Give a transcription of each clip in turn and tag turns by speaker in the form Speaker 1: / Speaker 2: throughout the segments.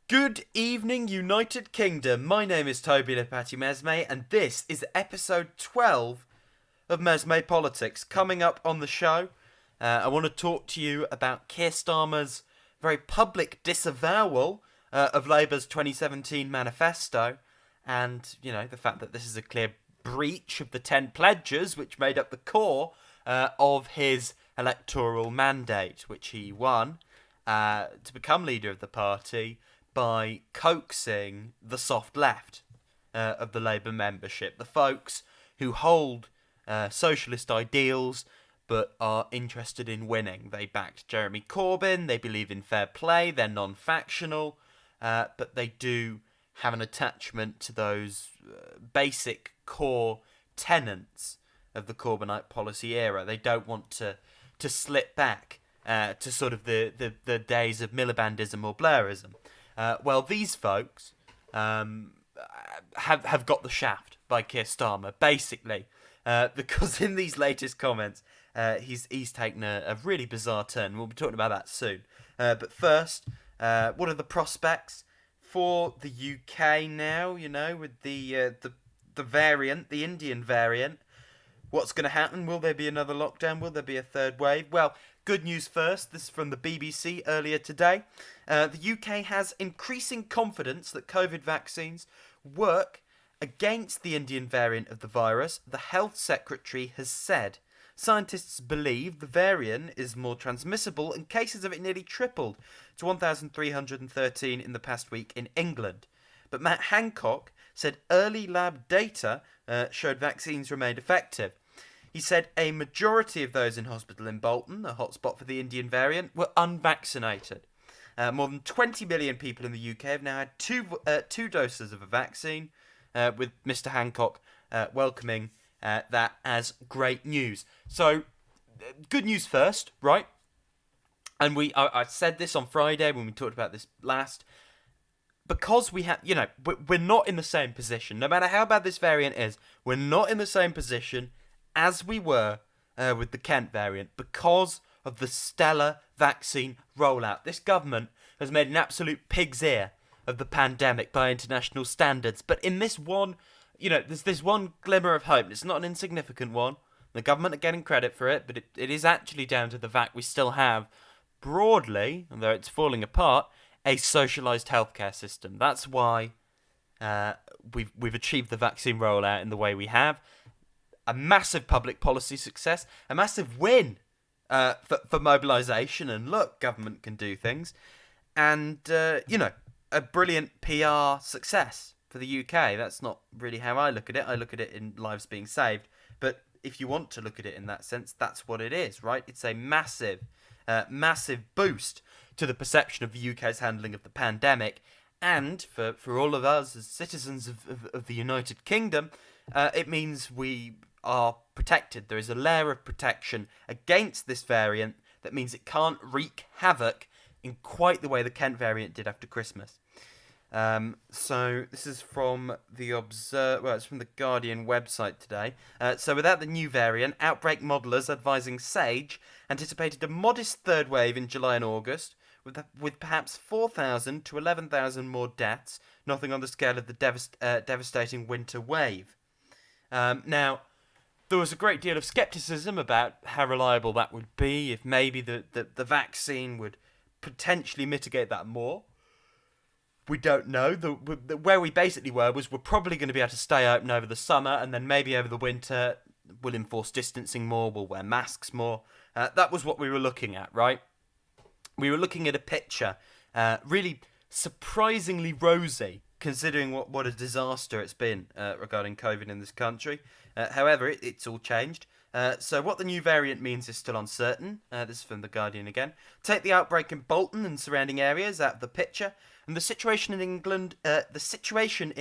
Speaker 1: Good evening, United Kingdom. My name is Toby Lipati Mesme, and this is episode 12 of MesmePolitics. Coming up on the show, I want to talk to you about Keir Starmer's very public disavowal of Labour's 2017 manifesto, and, the fact that this is a clear breach of the 10 pledges which made up the core of his electoral mandate, which he won to become leader of the party by coaxing the soft left of the Labour membership, the folks who hold socialist ideals but are interested in winning. They backed Jeremy Corbyn, they believe in fair play, they're non-factional, but they do have an attachment to those basic core tenets of the Corbynite policy era. They don't want to slip back to sort of the days of Milibandism or Blairism. Well, these folks have got the shaft by Keir Starmer, basically, because in these latest comments, he's taken a really bizarre turn. We'll be talking about that soon. But first, what are the prospects for the UK now? With the variant, the Indian variant. What's going to happen? Will there be another lockdown? Will there be a third wave? Well, good news first. This is from the BBC earlier today. The UK has increasing confidence that COVID vaccines work against the Indian variant of the virus, the Health Secretary has said. Scientists believe the variant is more transmissible, and cases of it nearly tripled to 1,313 in the past week in England. But Matt Hancock said early lab data showed vaccines remained effective. He said a majority of those in hospital in Bolton, a hotspot for the Indian variant, were unvaccinated. More than 20 million people in the UK have now had two doses of a vaccine, with Mr. Hancock welcoming that as great news. So, good news first, right? And I said this on Friday when we talked about this last. Because we have, we're not in the same position. No matter how bad this variant is, we're not in the same position as we were with the Kent variant because of the stellar vaccine rollout. This government has made an absolute pig's ear of the pandemic by international standards. But in this one, there's this one glimmer of hope. It's not an insignificant one. The government are getting credit for it, but it is actually down to the fact we still have, broadly, although it's falling apart, a socialised healthcare system. That's why we've achieved the vaccine rollout in the way we have. A massive public policy success, a massive win for mobilisation, and look, government can do things, and a brilliant PR success for the UK. That's not really how I look at it. I look at it in lives being saved, but if you want to look at it in that sense, that's what it is, right? It's a massive boost to the perception of the UK's handling of the pandemic, and for all of us as citizens of the United Kingdom, it means we are protected. There is a layer of protection against this variant that means it can't wreak havoc in quite the way the Kent variant did after Christmas. So this is from it's from the Guardian website today. So without the new variant, outbreak modelers advising SAGE anticipated a modest third wave in July and August, with perhaps 4,000 to 11,000 more deaths, nothing on the scale of the devastating winter wave. Now, there was a great deal of scepticism about how reliable that would be, if maybe the vaccine would potentially mitigate that more. We don't know. Where we basically were was we're probably going to be able to stay open over the summer, and then maybe over the winter we'll enforce distancing more, we'll wear masks more. That was what we were looking at, right? We were looking at a picture really surprisingly rosy, considering what a disaster it's been regarding COVID in this country. However, it's all changed. So what the new variant means is still uncertain. This is from The Guardian again. Take the outbreak in Bolton and surrounding areas out of the picture, and the situation in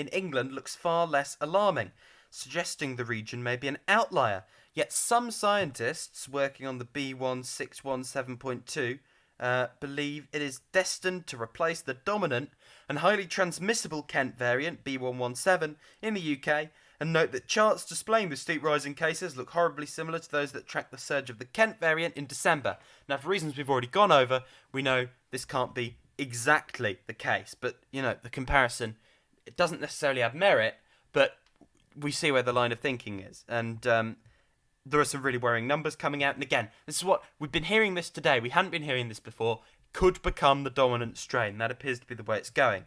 Speaker 1: England looks far less alarming, suggesting the region may be an outlier. Yet some scientists working on the B1617.2 believe it is destined to replace the dominant and highly transmissible Kent variant B117 in the UK, and note that charts displaying the steep rise in cases look horribly similar to those that tracked the surge of the Kent variant in December. Now, for reasons we've already gone over, we know this can't be exactly the case. But, the comparison, it doesn't necessarily have merit, but we see where the line of thinking is. And there are some really worrying numbers coming out. And again, this is what we've been hearing this today. We hadn't been hearing this before. Could become the dominant strain. That appears to be the way it's going.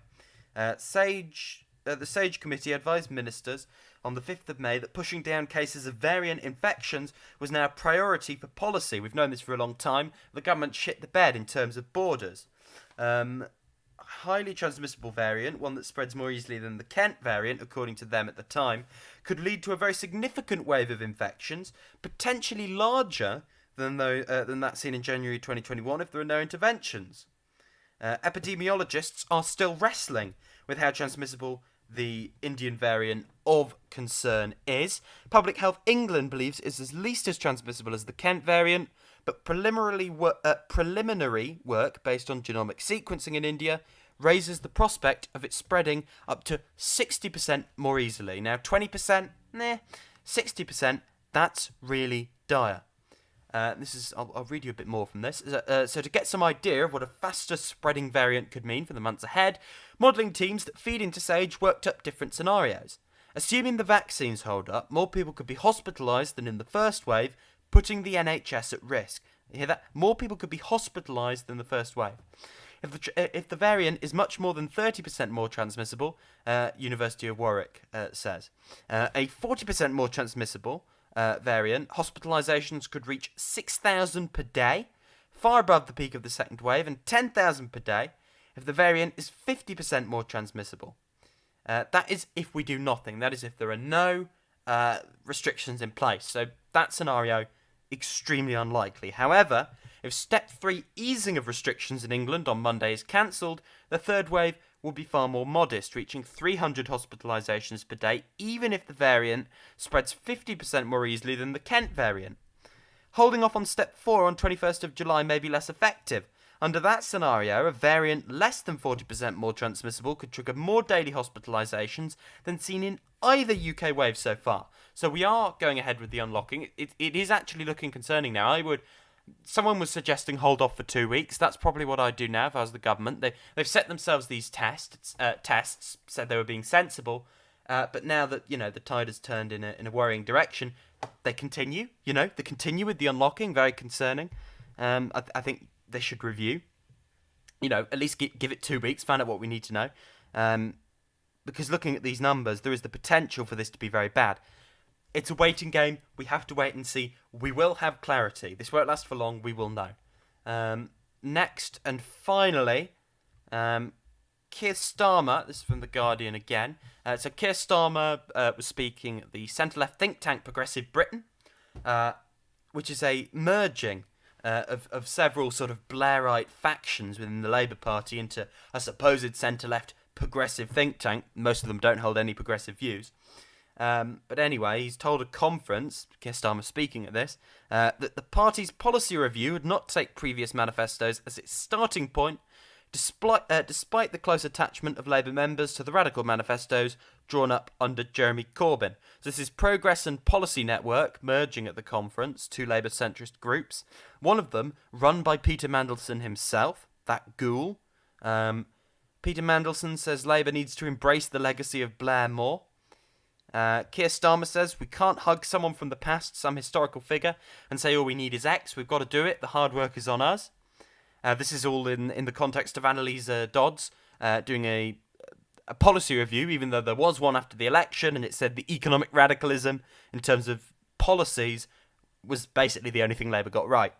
Speaker 1: The SAGE committee advised ministers on the 5th of May that pushing down cases of variant infections was now a priority for policy. We've known this for a long time. The government shit the bed in terms of borders. Highly transmissible variant, one that spreads more easily than the Kent variant, according to them at the time, could lead to a very significant wave of infections, potentially larger than that seen in January 2021 if there are no interventions. Epidemiologists are still wrestling with how transmissible the Indian variant of concern is. Public Health England believes it's at least as transmissible as the Kent variant, but preliminary work based on genomic sequencing in India raises the prospect of it spreading up to 60% more easily. Now, 20%, 60%, that's really dire. I'll read you a bit more from this. So to get some idea of what a faster spreading variant could mean for the months ahead, modelling teams that feed into SAGE worked up different scenarios. Assuming the vaccines hold up, more people could be hospitalised than in the first wave, putting the NHS at risk. You hear that? More people could be hospitalised than the first wave. If the variant is much more than 30% more transmissible, University of Warwick says, a 40% more transmissible variant, hospitalisations could reach 6,000 per day, far above the peak of the second wave, and 10,000 per day if the variant is 50% more transmissible. That is if we do nothing. That is if there are no restrictions in place. So that scenario, extremely unlikely. However, if Step 3 easing of restrictions in England on Monday is cancelled, the third wave will be far more modest, reaching 300 hospitalisations per day, even if the variant spreads 50% more easily than the Kent variant. Holding off on Step 4 on 21st of July may be less effective. Under that scenario, a variant less than 40% more transmissible could trigger more daily hospitalisations than seen in either UK wave so far. So we are going ahead with the unlocking. It is actually looking concerning now. Someone was suggesting hold off for 2 weeks. That's probably what I'd do now if I was the government. They've set themselves these tests, said they were being sensible, but now that the tide has turned in a worrying direction, they continue. They continue with the unlocking. Very concerning. I think they should review. At least give it 2 weeks. Find out what we need to know. Because looking at these numbers, there is the potential for this to be very bad. It's a waiting game. We have to wait and see. We will have clarity. This won't last for long. We will know. Next and finally, Keir Starmer. This is from The Guardian again. So Keir Starmer was speaking at the centre-left think tank Progressive Britain, which is a merging of several sort of Blairite factions within the Labour Party into a supposed centre-left progressive think tank. Most of them don't hold any progressive views. But anyway, he's told a conference, Keir Starmer speaking at this, that the party's policy review would not take previous manifestos as its starting point, despite the close attachment of Labour members to the radical manifestos drawn up under Jeremy Corbyn. So this is Progress and Policy Network merging at the conference, two Labour centrist groups. One of them run by Peter Mandelson himself, that ghoul. Peter Mandelson says Labour needs to embrace the legacy of Blair more. Keir Starmer says we can't hug someone from the past, some historical figure, and say all we need is X. We've got to do it. The hard work is on us. This is all in the context of Annalisa Dodds doing a policy review, even though there was one after the election, and it said the economic radicalism in terms of policies was basically the only thing Labour got right.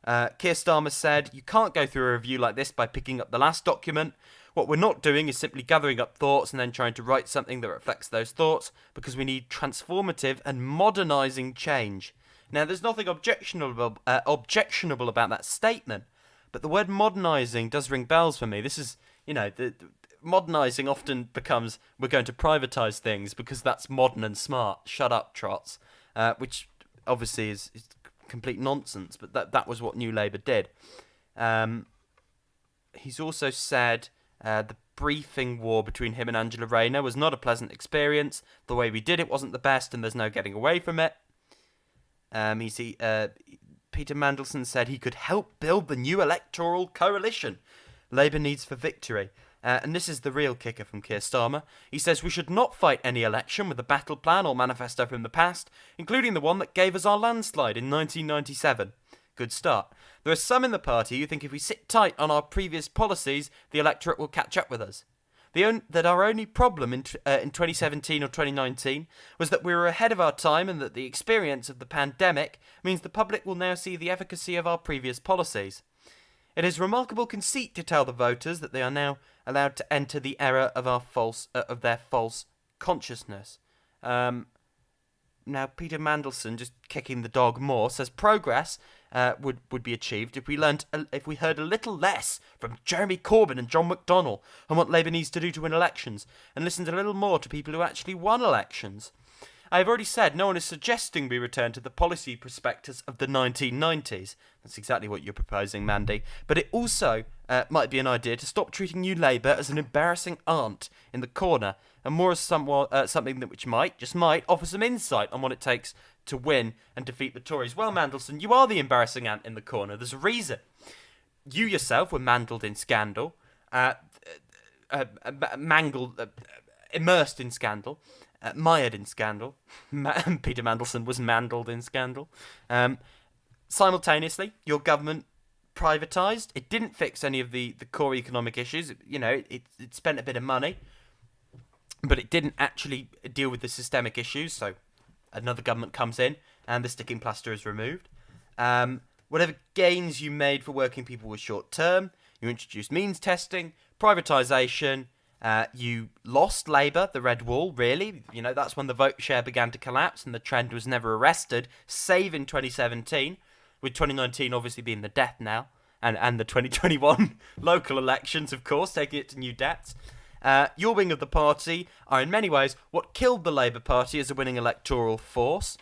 Speaker 1: Keir Starmer said, you can't go through a review like this by picking up the last document. What we're not doing is simply gathering up thoughts and then trying to write something that reflects those thoughts, because we need transformative and modernising change. Now, there's nothing objectionable about that statement, but the word modernising does ring bells for me. This is, the modernising often becomes, we're going to privatise things because that's modern and smart. Shut up, trots. Which obviously is complete nonsense, but that was what New Labour did. He's also said the briefing war between him and Angela Rayner was not a pleasant experience. The way we did it wasn't the best, and there's no getting away from it. Peter Mandelson said he could help build the new electoral coalition. Labour needs for victory. And this is the real kicker from Keir Starmer. He says we should not fight any election with a battle plan or manifesto from the past, including the one that gave us our landslide in 1997. Good start. There are some in the party who think if we sit tight on our previous policies, the electorate will catch up with us. That our only problem in 2017 or 2019 was that we were ahead of our time, and that the experience of the pandemic means the public will now see the efficacy of our previous policies. It is remarkable conceit to tell the voters that they are now allowed to enter the error of their false consciousness. Now, Peter Mandelson, just kicking the dog more, says progress would be achieved if we heard a little less from Jeremy Corbyn and John McDonnell on what Labour needs to do to win elections, and listened a little more to people who actually won elections. I have already said no one is suggesting we return to the policy prospectus of the 1990s. That's exactly what you're proposing, Mandy. But it also might be an idea to stop treating New Labour as an embarrassing aunt in the corner, and more as something that which might offer some insight on what it takes to win and defeat the Tories. Well, Mandelson, you are the embarrassing ant in the corner. There's a reason. You yourself were mangled in scandal, immersed in scandal. Mired in scandal. Peter Mandelson was mandled in scandal. Simultaneously, your government privatised. It didn't fix any of the core economic issues. It spent a bit of money, but it didn't actually deal with the systemic issues. So another government comes in and the sticking plaster is removed. Whatever gains you made for working people were short term. You introduced means testing, privatisation. You lost Labour, the Red Wall, really. That's when the vote share began to collapse and the trend was never arrested, save in 2017, with 2019 obviously being the death knell, and the 2021 local elections, of course, taking it to new depths. Your wing of the party are in many ways what killed the Labour Party as a winning electoral force.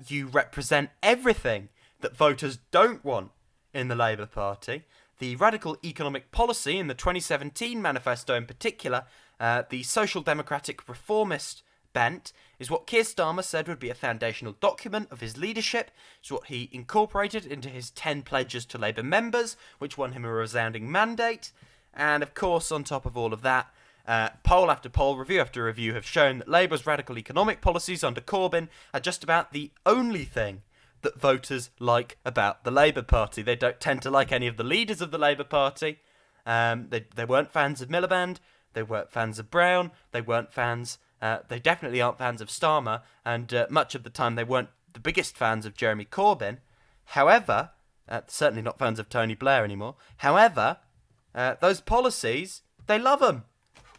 Speaker 1: You represent everything that voters don't want in the Labour Party. The radical economic policy in the 2017 manifesto in particular, the social democratic reformist bent, is what Keir Starmer said would be a foundational document of his leadership. It's what he incorporated into his 10 pledges to Labour members, which won him a resounding mandate. And of course, on top of all of that, poll after poll, review after review have shown that Labour's radical economic policies under Corbyn are just about the only thing that voters like about the Labour Party. They don't tend to like any of the leaders of the Labour Party. They weren't fans of Miliband. They weren't fans of Brown. They weren't fans... they definitely aren't fans of Starmer. And much of the time they weren't the biggest fans of Jeremy Corbyn. However, certainly not fans of Tony Blair anymore. However, those policies, they love them.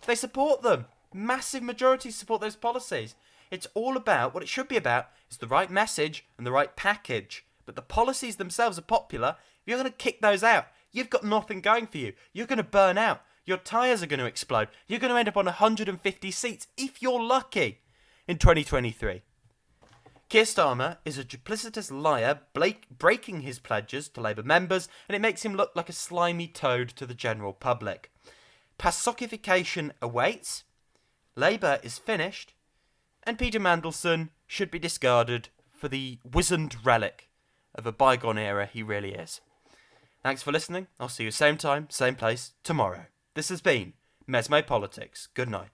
Speaker 1: They support them. Massive majorities support those policies. It's all about, what it should be about, is the right message and the right package. But the policies themselves are popular. If you're going to kick those out, you've got nothing going for you. You're going to burn out. Your tyres are going to explode. You're going to end up on 150 seats, if you're lucky, in 2023. Keir Starmer is a duplicitous liar, breaking his pledges to Labour members, and it makes him look like a slimy toad to the general public. Passocification awaits. Labour is finished. And Peter Mandelson should be discarded for the wizened relic of a bygone era he really is. Thanks for listening. I'll see you same time, same place, tomorrow. This has been MesmePolitics. Good night.